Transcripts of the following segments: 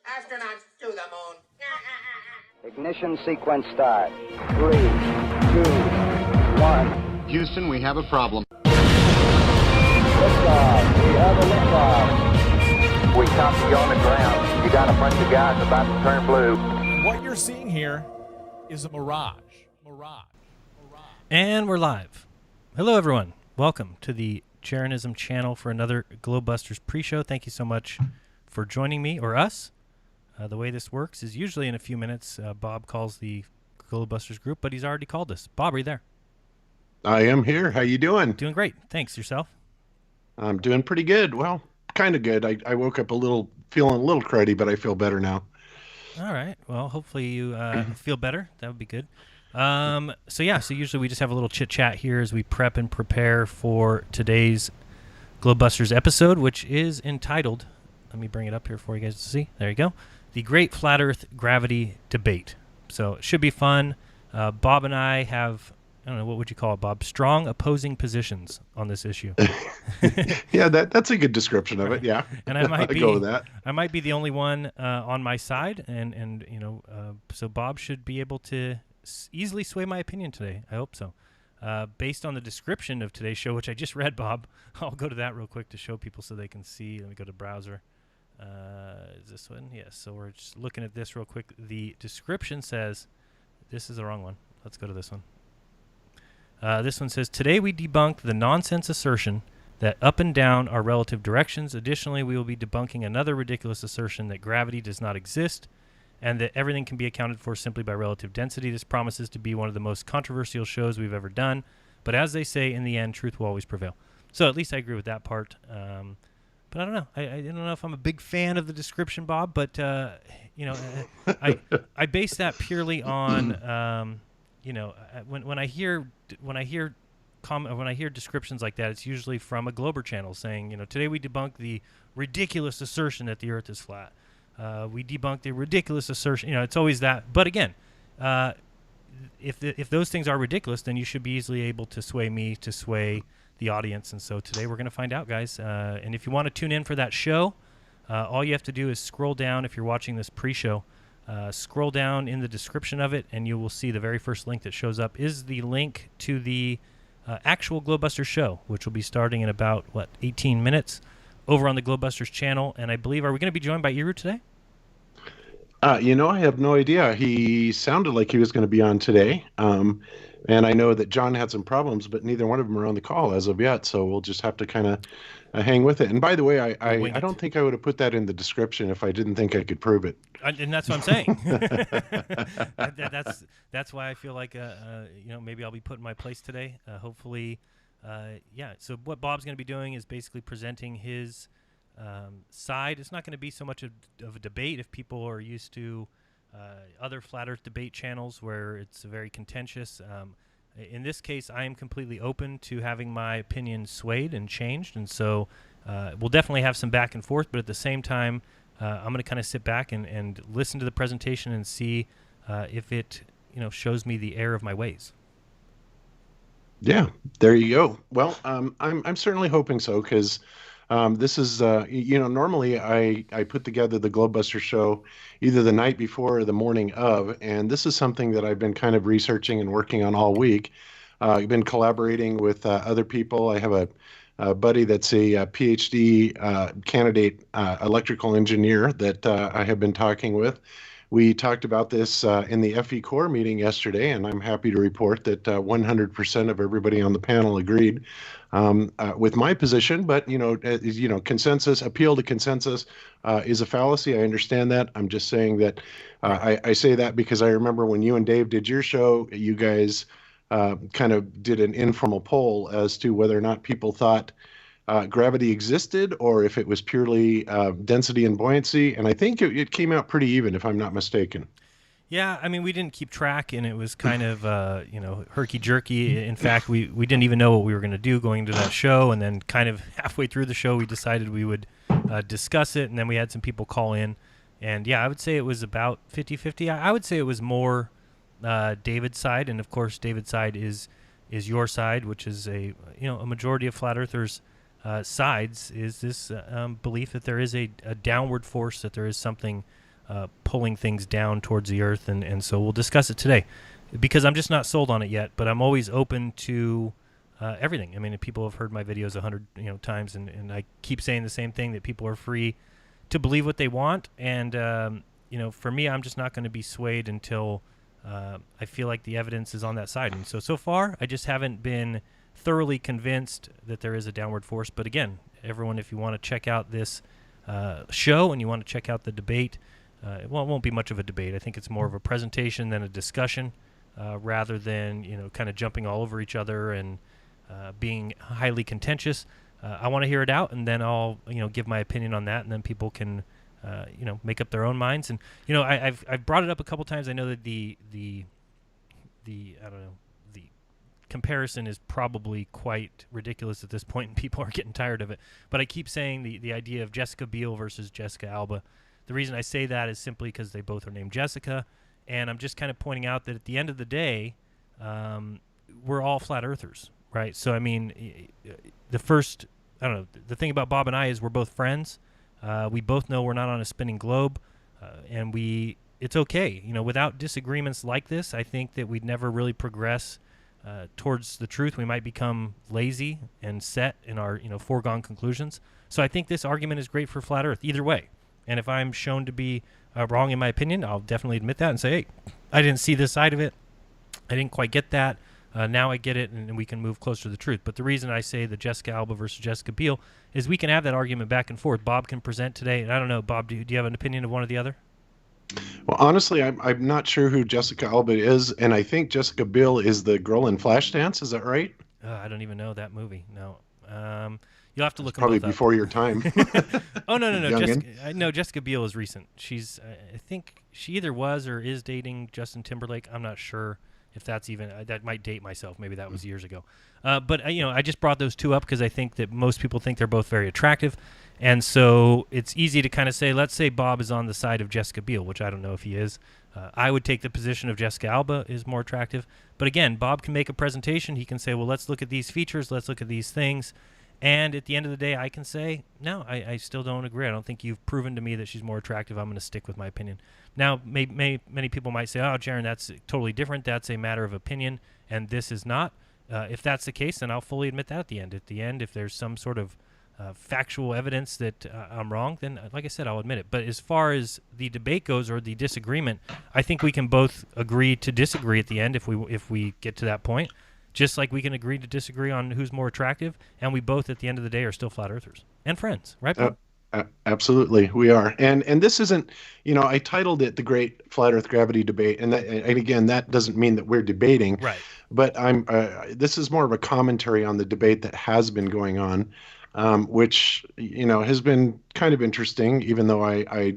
Astronauts to the moon. Ignition sequence start. 3, 2, 1. Houston, we have a problem. Liftoff. We have a liftoff. We copy you on the ground. You got a bunch of guys about to turn blue. What you're seeing here is a mirage. And we're live. Hello, everyone. Welcome to the Jeranism channel for another Globebusters pre-show. Thank you so much for joining me, or us. The way this works is usually in a few minutes, Bob calls the Globebusters group, but he's already called us. Bob, are you there? I am here. How you doing? Doing great. Thanks. Yourself? I'm doing pretty good. Well, kind of good. I woke up feeling a little cruddy, but I feel better now. All right. Well, hopefully you feel better. That would be good. So usually we just have a little chit-chat here as we prep and prepare for today's Globebusters episode, which is entitled, let me bring it up here for you guys to see. There you go. The Great Flat Earth Gravity Debate. So it should be fun. Bob and I have, I don't know, what would you call it, Bob? Strong opposing positions on this issue. Yeah, that's a good description of it. Yeah, and I might go with that. I might be the only one on my side, and so Bob should be able to easily sway my opinion today. I hope so. Based on the description of today's show, which I just read, Bob, I'll go to that real quick to show people so they can see. Let me go to browser. Is this one? Yes. So we're just looking at this real quick. The description says, this is the wrong one. Let's go to this one. This one says, today we debunk the nonsense assertion that up and down are relative directions. Additionally, we will be debunking another ridiculous assertion that gravity does not exist and that everything can be accounted for simply by relative density. This promises to be one of the most controversial shows we've ever done. But as they say, in the end, truth will always prevail. So at least I agree with that part. But I don't know. I don't know if I'm a big fan of the description, Bob. But I base that purely on when I hear descriptions like that, it's usually from a Glober channel saying, today we debunk the ridiculous assertion that the Earth is flat. We debunk the ridiculous assertion. It's always that. But again, if those things are ridiculous, then you should be easily able to sway me, to sway the audience. And so today we're going to find out, guys. And if you want to tune in for that show, all you have to do is scroll down. If you're watching this pre-show, scroll down in the description of it, and you will see the very first link that shows up is the link to the actual Globebusters show, which will be starting in about, 18 minutes over on the Globebusters channel. And I believe, are we going to be joined by Iru today? I have no idea. He sounded like he was going to be on today. And I know that John had some problems, but neither one of them are on the call as of yet. So we'll just have to kind of hang with it. And by the way, I don't think I would have put that in the description if I didn't think I could prove it. And that's what I'm saying. That's why I feel like, maybe I'll be put in my place today. Hopefully, So what Bob's going to be doing is basically presenting his side. It's not going to be so much of a debate if people are used to other Flat Earth debate channels where it's very contentious. In this case, I am completely open to having my opinion swayed and changed, and so we'll definitely have some back and forth, but at the same time, I'm going to kind of sit back and listen to the presentation and see if it shows me the error of my ways. Yeah, there you go. Well, I'm certainly hoping so, because this is, normally I put together the Globebuster show either the night before or the morning of, and this is something that I've been kind of researching and working on all week. I've been collaborating with other people. I have a buddy that's a PhD candidate electrical engineer that I have been talking with. We talked about this in the FE Core meeting yesterday, and I'm happy to report that 100% of everybody on the panel agreed with my position. But consensus, appeal to consensus is a fallacy. I understand that. I'm just saying that I say that because I remember when you and Dave did your show, you guys kind of did an informal poll as to whether or not people thought gravity existed or if it was purely density and buoyancy. And I think it came out pretty even, if I'm not mistaken. Yeah, I mean, we didn't keep track, and it was kind of, herky-jerky. In fact, we didn't even know what we were going to do going into that show, and then kind of halfway through the show, we decided we would discuss it, and then we had some people call in. And, yeah, I would say it was about 50-50. I would say it was more David's side, and, of course, David's side is your side, which is a majority of Flat Earthers' sides, is this belief that there is a downward force, that there is something pulling things down towards the Earth, and so we'll discuss it today, because I'm just not sold on it yet. But I'm always open to everything. I mean, people have heard my videos 100 times, and I keep saying the same thing, that people are free to believe what they want, and for me, I'm just not going to be swayed until I feel like the evidence is on that side. And so far, I just haven't been thoroughly convinced that there is a downward force. But again, everyone, if you want to check out this show and you want to check out the debate, it won't be much of a debate. I think it's more of a presentation than a discussion, rather than kind of jumping all over each other and being highly contentious. I want to hear it out, and then I'll give my opinion on that, and then people can make up their own minds. And I've brought it up a couple times. I know that the I don't know, the comparison is probably quite ridiculous at this point, and people are getting tired of it. But I keep saying the idea of Jessica Biel versus Jessica Alba. The reason I say that is simply because they both are named Jessica, and I'm just kind of pointing out that at the end of the day, we're all flat earthers, right? So I mean, the thing about Bob and I is we're both friends. We both know we're not on a spinning globe, and it's okay. Without disagreements like this, I think that we'd never really progress towards the truth. We might become lazy and set in our foregone conclusions. So I think this argument is great for flat Earth either way. And if I'm shown to be wrong in my opinion, I'll definitely admit that and say, hey, I didn't see this side of it. I didn't quite get that. Now I get it, and we can move closer to the truth. But the reason I say the Jessica Alba versus Jessica Biel is we can have that argument back and forth. Bob can present today. And I don't know, Bob, do you have an opinion of one or the other? Well, honestly, I'm not sure who Jessica Alba is, and I think Jessica Biel is the girl in Flashdance. Is that right? I don't even know that movie. No. You'll have to look them Probably both up. before your time. Oh, no. Youngin. Jessica Biel is recent. She's, I think she either was or is dating Justin Timberlake. I'm not sure if that's even, that might date myself. Maybe that was years ago. But I just brought those two up because I think that most people think they're both very attractive. And so it's easy to kind of say, let's say Bob is on the side of Jessica Biel, which I don't know if he is. I would take the position of Jessica Alba is more attractive. But again, Bob can make a presentation. He can say, well, let's look at these features. Let's look at these things. And at the end of the day, I can say, no, I still don't agree. I don't think you've proven to me that she's more attractive. I'm going to stick with my opinion. Now, many people might say, oh, Jaron, that's totally different. That's a matter of opinion, and this is not. If that's the case, then I'll fully admit that at the end. At the end, if there's some sort of factual evidence that I'm wrong, then, like I said, I'll admit it. But as far as the debate goes or the disagreement, I think we can both agree to disagree at the end if we get to that point. Just like we can agree to disagree on who's more attractive, and we both, at the end of the day, are still flat earthers and friends, right, Bob? Absolutely, we are. And this isn't, I titled it The Great Flat Earth Gravity Debate, and again, that doesn't mean that we're debating. Right. But this is more of a commentary on the debate that has been going on, which, has been kind of interesting, even though I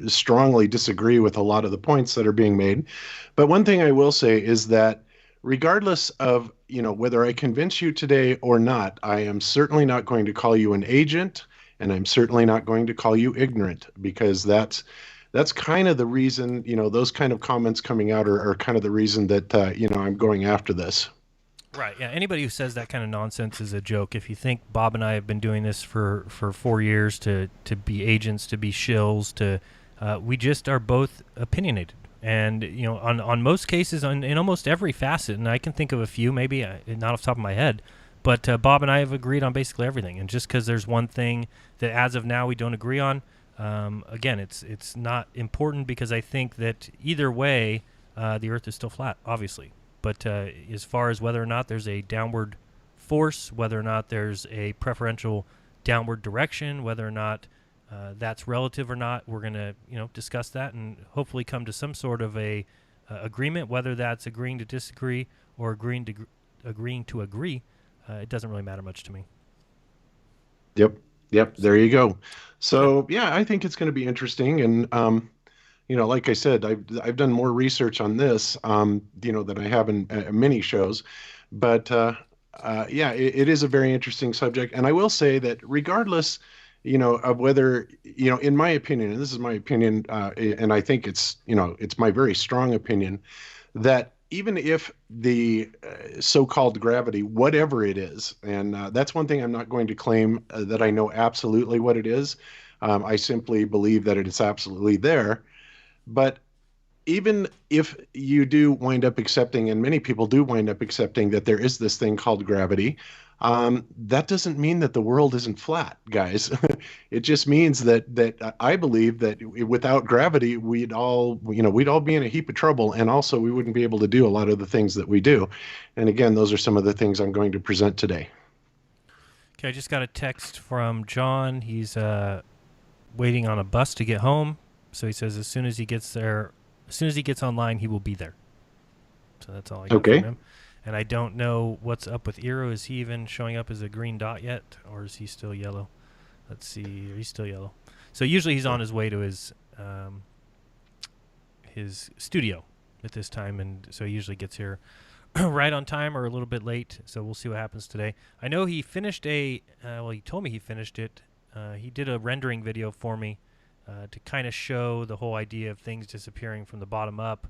strongly disagree with a lot of the points that are being made. But one thing I will say is that regardless of, whether I convince you today or not, I am certainly not going to call you an agent, and I'm certainly not going to call you ignorant, because that's kind of the reason, those kind of comments coming out are kind of the reason that, I'm going after this. Right. Yeah. Anybody who says that kind of nonsense is a joke. If you think Bob and I have been doing this for 4 years to be agents, to be shills, we just are both opinionated. And, on most cases, in almost every facet, and I can think of a few, maybe not off the top of my head, but Bob and I have agreed on basically everything. And just because there's one thing that as of now we don't agree on, again, it's not important, because I think that either way, the Earth is still flat, obviously. But as far as whether or not there's a downward force, whether or not there's a preferential downward direction, whether or not that's relative or not, we're going to discuss that and hopefully come to some sort of a agreement, whether that's agreeing to disagree or agreeing to agree. It doesn't really matter much to me. Yep, there you go. So yeah, I think it's going to be interesting. And like I said, I've done more research on this than I have in many shows. But yeah, it is a very interesting subject. And I will say that regardless of whether, in my opinion, and this is my opinion, and I think it's my very strong opinion, that even if the so-called gravity, whatever it is, and that's one thing I'm not going to claim that I know absolutely what it is. I simply believe that it is absolutely there. But even if you do wind up accepting, and many people do wind up accepting that there is this thing called gravity, that doesn't mean that the world isn't flat, guys. It just means that I believe that without gravity, we'd all be in a heap of trouble, and also we wouldn't be able to do a lot of the things that we do. And again, those are some of the things I'm going to present today. Okay, I just got a text from John. He's waiting on a bus to get home. So he says as soon as he gets there, as soon as he gets online, he will be there. So that's all I got Okay. from him. And I don't know what's up with Eero. Is he even showing up as a green dot yet, or is he still yellow? Let's see. He's still yellow. So usually he's on his way to his studio at this time, and so he usually gets here right on time or a little bit late. So we'll see what happens today. I know he finished he told me he finished it. He did a rendering video for me to kind of show the whole idea of things disappearing from the bottom up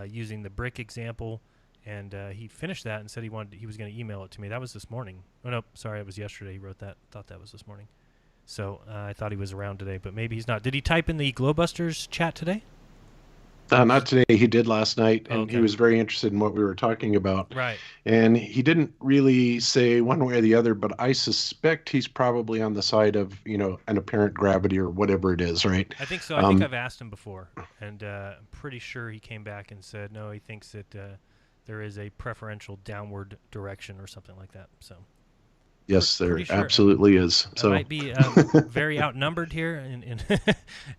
using the brick example. And he finished that and said he was going to email it to me. That was this morning. Oh, no, sorry, it was yesterday he wrote that. Thought that was this morning. So I thought he was around today, but maybe he's not. Did he type in the Globebusters chat today? Not today. He did last night, and Okay. he was very interested in what we were talking about. Right. And he didn't really say one way or the other, but I suspect he's probably on the side of, an apparent gravity or whatever it is, right? I think so. I think I've asked him before, and I'm pretty sure he came back and said, no, he thinks that there is a preferential downward direction or something like that. So Yes, there pretty sure. absolutely is. I So might be very outnumbered here,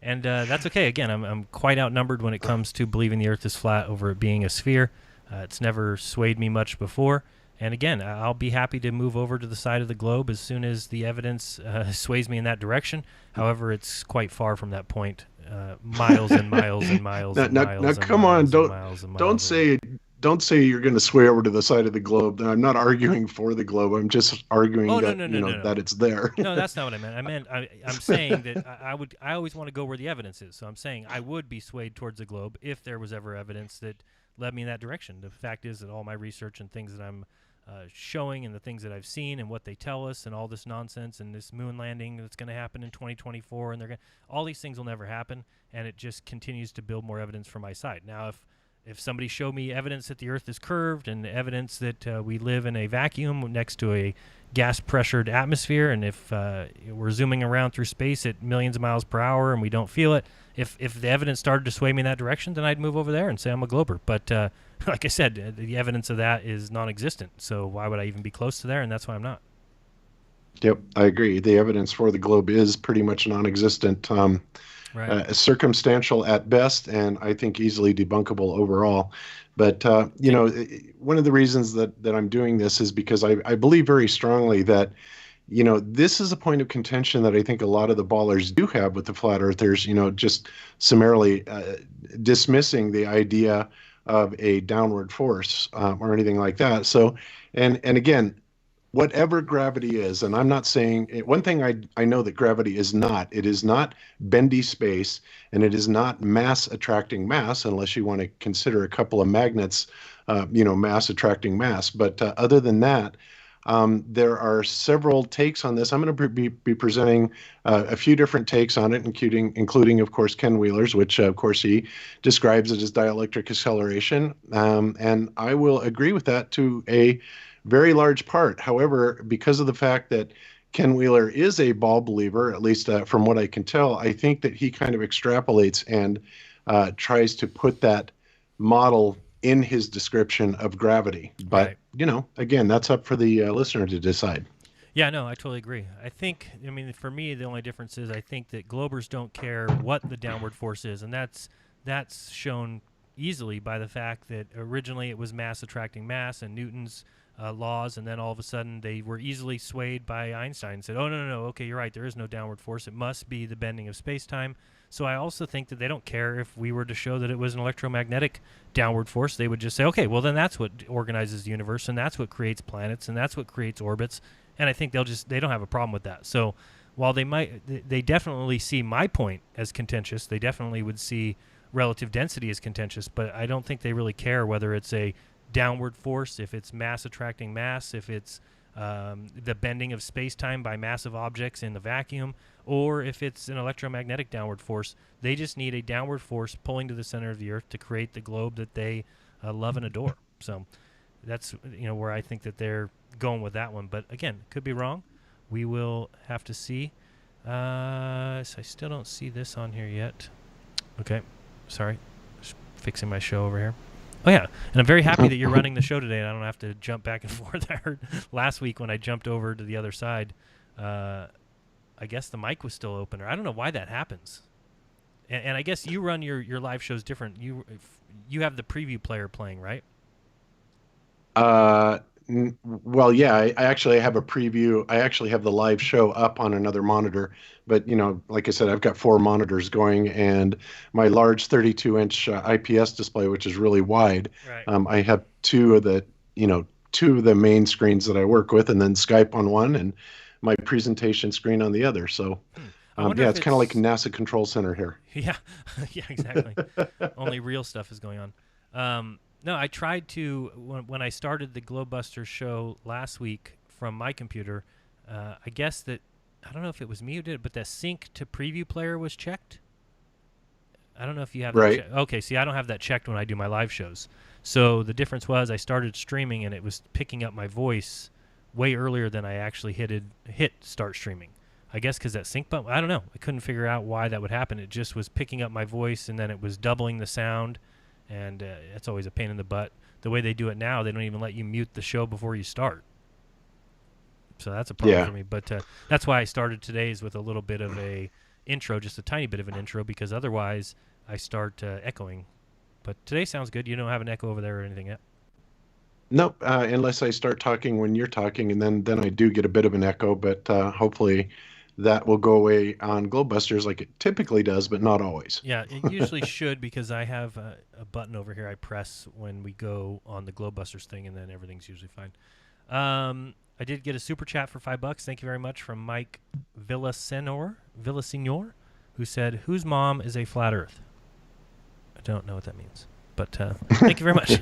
and that's okay. Again, I'm quite outnumbered when it comes to believing the Earth is flat over it being a sphere. It's never swayed me much before. And again, I'll be happy to move over to the side of the globe as soon as the evidence sways me in that direction. However, it's quite far from that point, miles and miles and miles and miles. Now, and come on, miles and miles and miles don't say you're going to sway over to the side of the globe. I'm not arguing for the globe. I'm just arguing that no. that it's there. No, that's not what I meant. I'm saying that I always want to go where the evidence is. So I'm saying I would be swayed towards the globe if there was ever evidence that led me in that direction. The fact is that all my research and things that I'm showing and the things that I've seen and what they tell us and all this nonsense and this moon landing that's going to happen in 2024 and all these things will never happen, and it just continues to build more evidence for my side. Now, if somebody showed me evidence that the Earth is curved and evidence that we live in a vacuum next to a gas-pressured atmosphere, and if we're zooming around through space at millions of miles per hour and we don't feel it, if the evidence started to sway me in that direction, then I'd move over there and say I'm a glober. But like I said, the evidence of that is non-existent. So why would I even be close to there? And that's why I'm not. Yep, I agree. The evidence for the globe is pretty much non-existent. Right. Circumstantial at best, and I think easily debunkable overall. But one of the reasons that I'm doing this is because I believe very strongly that this is a point of contention that I think a lot of the ballers do have with the flat earthers. Just summarily dismissing the idea of a downward force or anything like that. So, and again, whatever gravity is, and I'm not saying one thing I know that gravity is not. It is not bendy space, and it is not mass attracting mass, unless you want to consider a couple of magnets, mass attracting mass. But other than that, there are several takes on this. I'm going to be presenting a few different takes on it, including of course, Ken Wheeler's, which of course he describes it as dielectric acceleration, and I will agree with that to a very large part. However, because of the fact that Ken Wheeler is a ball believer, at least from what I can tell, I think that he kind of extrapolates and tries to put that model in his description of gravity. But, Right. Again, that's up for the listener to decide. Yeah, no, I totally agree. For me, the only difference is I think that globers don't care what the downward force is, and that's shown easily by the fact that originally it was mass attracting mass and Newton's laws, and then all of a sudden they were easily swayed by Einstein and said, oh, no, okay, you're right, there is no downward force. It must be the bending of space-time. So I also think that they don't care if we were to show that it was an electromagnetic downward force. They would just say, okay, well, then that's what organizes the universe, and that's what creates planets, and that's what creates orbits. And I think they don't have a problem with that. So while they definitely see my point as contentious, they definitely would see relative density as contentious, but I don't think they really care whether it's a downward force, if it's mass attracting mass, if it's the bending of space-time by massive objects in the vacuum. or if it's an electromagnetic downward force, they just need a downward force pulling to the center of the Earth to create the globe that they love and adore. So that's where I think that they're going with that one. But again, could be wrong. We will have to see. So I still don't see this on here yet. Okay, sorry. Just fixing my show over here. Oh, yeah, and I'm very happy that you're running the show today, and I don't have to jump back and forth. I heard last week when I jumped over to the other side, I guess the mic was still open, or I don't know why that happens. And I guess you run your live shows different. You have the preview player playing, right? Well, yeah, I actually have a preview. I actually have the live show up on another monitor, but like I said, I've got 4 monitors going, and my large 32-inch IPS display, which is really wide. Right. I have two of the main screens that I work with, and then Skype on one, and my presentation screen on the other. So, yeah, it's kind of like NASA Control Center here. Yeah, yeah, exactly. Only real stuff is going on. No, I tried to, when I started the Globebusters show last week from my computer, I guess that, I don't know if it was me who did it, but the sync to preview player was checked. I don't know if you have right. that okay, see, I don't have that checked when I do my live shows. So the difference was I started streaming and it was picking up my voice way earlier than I actually hit start streaming. I guess because that sync button, I don't know. I couldn't figure out why that would happen. It just was picking up my voice, and then it was doubling the sound. And it's always a pain in the butt. The way they do it now, they don't even let you mute the show before you start. So that's a problem for me. But that's why I started today's with a little bit of a intro, just a tiny bit of an intro, because otherwise I start echoing. But today sounds good. You don't have an echo over there or anything yet? Nope, unless I start talking when you're talking, and then I do get a bit of an echo, but hopefully that will go away on Globebusters like it typically does, but not always. Yeah, it usually should, because I have a button over here I press when we go on the Globebusters thing, and then everything's usually fine. I did get a super chat for $5. Thank you very much from Mike Villasenor, who said, "Whose mom is a flat Earth?" I don't know what that means, but thank you very much.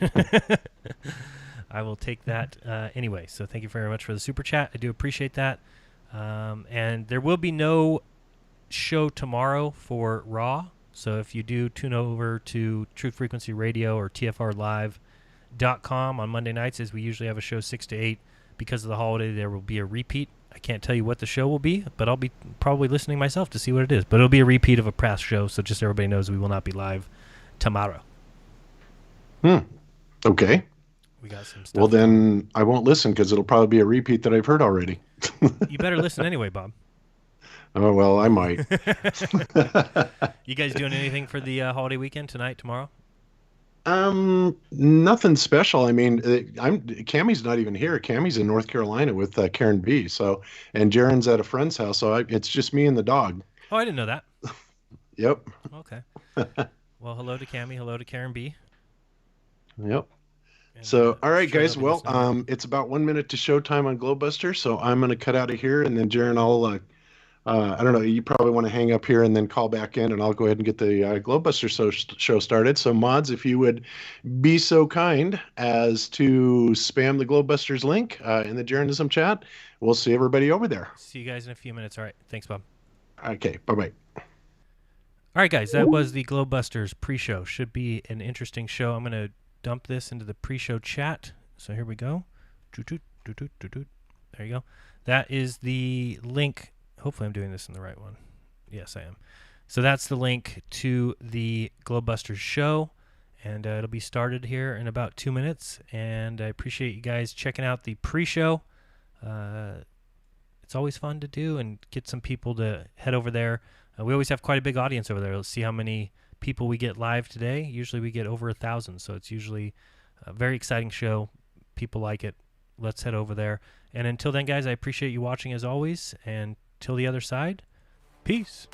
I will take that anyway. So thank you very much for the super chat. I do appreciate that. And there will be no show tomorrow for Raw. So if you do tune over to Truth Frequency Radio or TFRlive.com on Monday nights, as we usually have a show 6 to 8, because of the holiday, there will be a repeat. I can't tell you what the show will be, but I'll be probably listening myself to see what it is. But it'll be a repeat of a past show, so just everybody knows we will not be live tomorrow. Okay. We got some stuff. Well, then I won't listen, because it'll probably be a repeat that I've heard already. You better listen anyway, Bob. Oh, well, I might. You guys doing anything for the holiday weekend tonight, tomorrow? Nothing special. I mean, Cammie's not even here. Cammie's in North Carolina with Karen B. So, and Jaren's at a friend's house. So it's just me and the dog. Oh, I didn't know that. Yep. Okay. Well, hello to Cammie. Hello to Karen B. Yep. And, so, all right, sure guys. Well, it's about 1 minute to showtime on Globebuster. So I'm going to cut out of here, and then Jaren, I don't know, you probably want to hang up here and then call back in, and I'll go ahead and get the Globebuster show started. So, mods, if you would be so kind as to spam the Globebusters link in the Jeranism chat, we'll see everybody over there. See you guys in a few minutes. All right. Thanks, Bob. Okay. Bye-bye. All right, guys. That was the Globebusters pre-show. Should be an interesting show. I'm going to dump this into the pre-show chat. So here we go. There you go. That is the link. Hopefully I'm doing this in the right one. Yes, I am. So that's the link to the Globebusters show, and it'll be started here in about 2 minutes. And I appreciate you guys checking out the pre-show. It's always fun to do and get some people to head over there. We always have quite a big audience over there. Let's see how many people we get live today. Usually we get over 1,000, so it's usually a very exciting show. People like it. Let's head over there. And until then, guys, I appreciate you watching as always. And till the other side, peace.